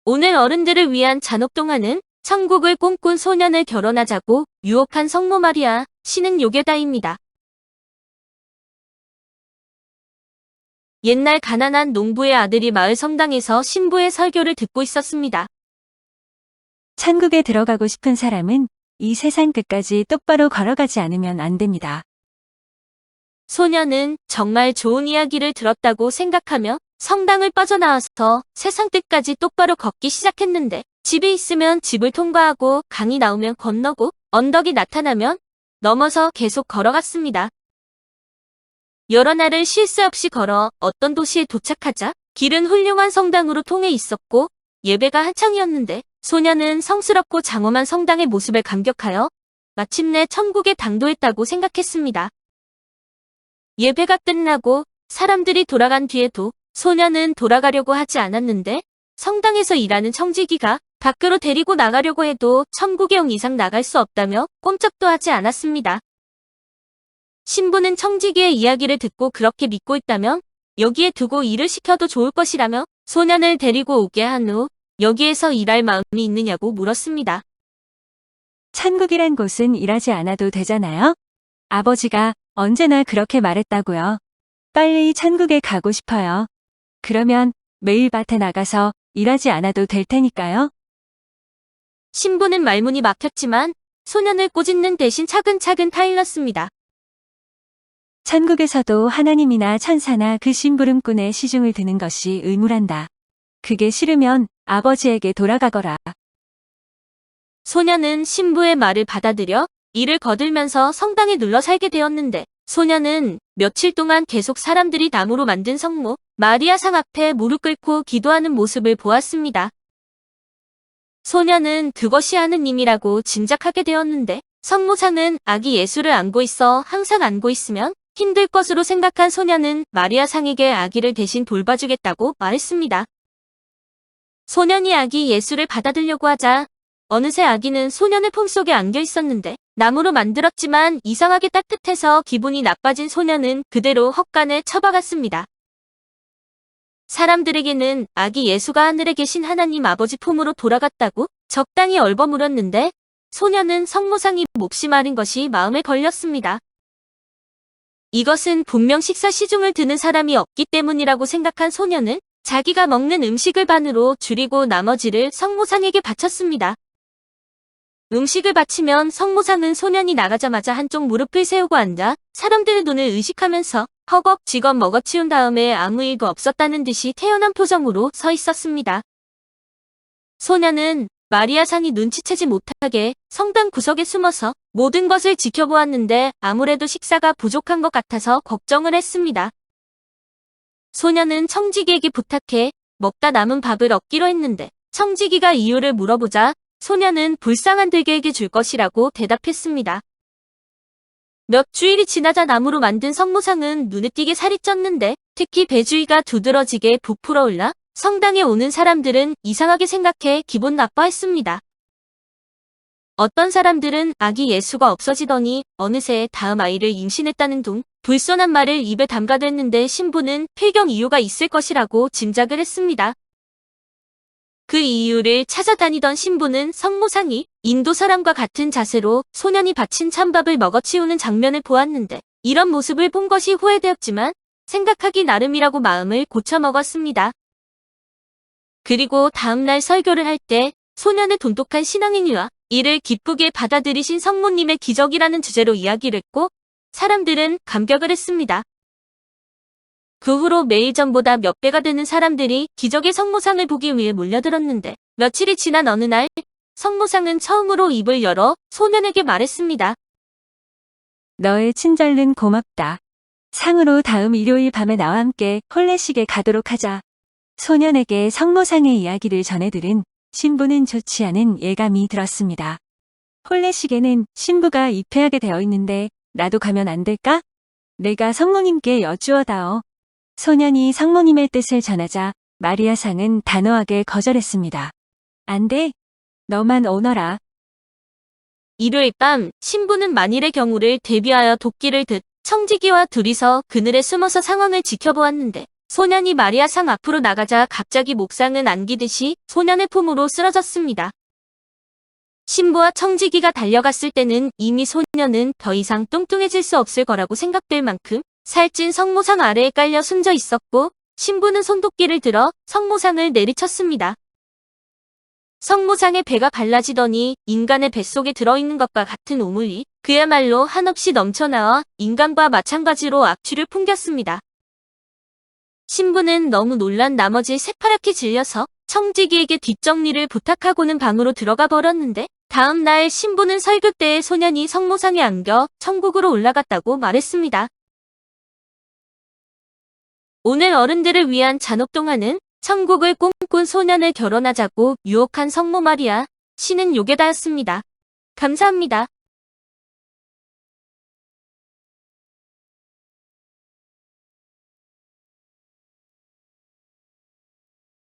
오늘 어른들을 위한 잔혹동화는 천국을 꿈꾼 소년을 결혼하자고 유혹한 성모 마리아, 신은 요괴다입니다. 옛날 가난한 농부의 아들이 마을 성당에서 신부의 설교를 듣고 있었습니다. 천국에 들어가고 싶은 사람은 이 세상 끝까지 똑바로 걸어가지 않으면 안 됩니다. 소년은 정말 좋은 이야기를 들었다고 생각하며 성당을 빠져나와서 세상 끝까지 똑바로 걷기 시작했는데, 집이 있으면 집을 통과하고 강이 나오면 건너고 언덕이 나타나면 넘어서 계속 걸어갔습니다. 여러 날을 쉴 새 없이 걸어 어떤 도시에 도착하자 길은 훌륭한 성당으로 통해 있었고 예배가 한창이었는데, 소년은 성스럽고 장엄한 성당의 모습에 감격하여 마침내 천국에 당도했다고 생각했습니다. 예배가 끝나고 사람들이 돌아간 뒤에도 소년은 돌아가려고 하지 않았는데, 성당에서 일하는 청지기가 밖으로 데리고 나가려고 해도 천국의 영 이상 나갈 수 없다며 꼼짝도 하지 않았습니다. 신부는 청지기의 이야기를 듣고 그렇게 믿고 있다면 여기에 두고 일을 시켜도 좋을 것이라며 소년을 데리고 오게 한 후 여기에서 일할 마음이 있느냐고 물었습니다. 천국이란 곳은 일하지 않아도 되잖아요? 아버지가 언제나 그렇게 말했다고요. 빨리 천국에 가고 싶어요. 그러면 매일 밭에 나가서 일하지 않아도 될 테니까요. 신부는 말문이 막혔지만 소년을 꼬집는 대신 차근차근 타일렀습니다. 천국에서도 하나님이나 천사나 그 심부름꾼의 시중을 드는 것이 의무란다. 그게 싫으면 아버지에게 돌아가거라. 소년은 신부의 말을 받아들여 일을 거들면서 성당에 눌러 살게 되었는데, 소년은 며칠 동안 계속 사람들이 나무로 만든 성모 마리아 상 앞에 무릎 꿇고 기도하는 모습을 보았습니다. 소년은 그것이 하느님이라고 짐작하게 되었는데, 성모상은 아기 예수를 안고 있어 항상 안고 있으면 힘들 것으로 생각한 소년은 마리아 상에게 아기를 대신 돌봐주겠다고 말했습니다. 소년이 아기 예수를 받아들려고 하자 어느새 아기는 소년의 품속에 안겨 있었는데, 나무로 만들었지만 이상하게 따뜻해서 기분이 나빠진 소년은 그대로 헛간에 처박았습니다. 사람들에게는 아기 예수가 하늘에 계신 하나님 아버지 품으로 돌아갔다고 적당히 얼버무렸는데, 소년은 성모상이 몹시 마른 것이 마음에 걸렸습니다. 이것은 분명 식사 시중을 드는 사람이 없기 때문이라고 생각한 소년은 자기가 먹는 음식을 반으로 줄이고 나머지를 성모상에게 바쳤습니다. 음식을 바치면 성모상은 소년이 나가자마자 한쪽 무릎을 세우고 앉아 사람들의 눈을 의식하면서 허겁지겁 먹어치운 다음에 아무 일도 없었다는 듯이 태연한 표정으로 서 있었습니다. 소년은 마리아 상이 눈치채지 못하게 성당 구석에 숨어서 모든 것을 지켜보았는데 아무래도 식사가 부족한 것 같아서 걱정을 했습니다. 소년은 청지기에게 부탁해 먹다 남은 밥을 얻기로 했는데, 청지기가 이유를 물어보자 소년은 불쌍한 들개에게 줄 것이라고 대답했습니다. 몇 주일이 지나자 나무로 만든 성모상은 눈에 띄게 살이 쪘는데, 특히 배주위가 두드러지게 부풀어 올라 성당에 오는 사람들은 이상하게 생각해 기분 나빠했습니다. 어떤 사람들은 아기 예수가 없어지더니 어느새 다음 아이를 임신했다는 둥 불손한 말을 입에 담가댔는데, 신부는 필경 이유가 있을 것이라고 짐작을 했습니다. 그 이유를 찾아다니던 신부는 성모상이 인도 사람과 같은 자세로 소년이 바친 찬밥을 먹어치우는 장면을 보았는데, 이런 모습을 본 것이 후회되었지만 생각하기 나름이라고 마음을 고쳐먹었습니다. 그리고 다음날 설교를 할 때 소년의 돈독한 신앙행위와 이를 기쁘게 받아들이신 성모님의 기적이라는 주제로 이야기를 했고, 사람들은 감격을 했습니다. 그 후로 매일 전보다 몇 배가 되는 사람들이 기적의 성모상을 보기 위해 몰려들었는데, 며칠이 지난 어느 날 성모상은 처음으로 입을 열어 소년에게 말했습니다. 너의 친절은 고맙다. 상으로 다음 일요일 밤에 나와 함께 홀례식에 가도록 하자. 소년에게 성모상의 이야기를 전해들은 신부는 좋지 않은 예감이 들었습니다. 홀례식에는 신부가 입회하게 되어 있는데 나도 가면 안 될까? 내가 성모님께 여쭈어다오. 소년이 성모님의 뜻을 전하자 마리아 상은 단호하게 거절했습니다. 안 돼. 너만 오너라. 일요일 밤 신부는 만일의 경우를 대비하여 도끼를 듯 청지기와 둘이서 그늘에 숨어서 상황을 지켜보았는데, 소년이 마리아 상 앞으로 나가자 갑자기 목상은 안기듯이 소년의 품으로 쓰러졌습니다. 신부와 청지기가 달려갔을 때는 이미 소년은 더 이상 뚱뚱해질 수 없을 거라고 생각될 만큼 살찐 성모상 아래에 깔려 숨져 있었고, 신부는 손도끼를 들어 성모상을 내리쳤습니다. 성모상의 배가 갈라지더니 인간의 뱃속에 들어있는 것과 같은 오물이 그야말로 한없이 넘쳐나와 인간과 마찬가지로 악취를 풍겼습니다. 신부는 너무 놀란 나머지 새파랗게 질려서 청지기에게 뒷정리를 부탁하고는 방으로 들어가 버렸는데, 다음 날 신부는 설교 때에 소년이 성모상에 안겨 천국으로 올라갔다고 말했습니다. 오늘 어른들을 위한 잔혹동화는 천국을 꿈꾼 소년을 결혼하자고 유혹한 성모 마리아, 신은 요괴다였습니다. 감사합니다.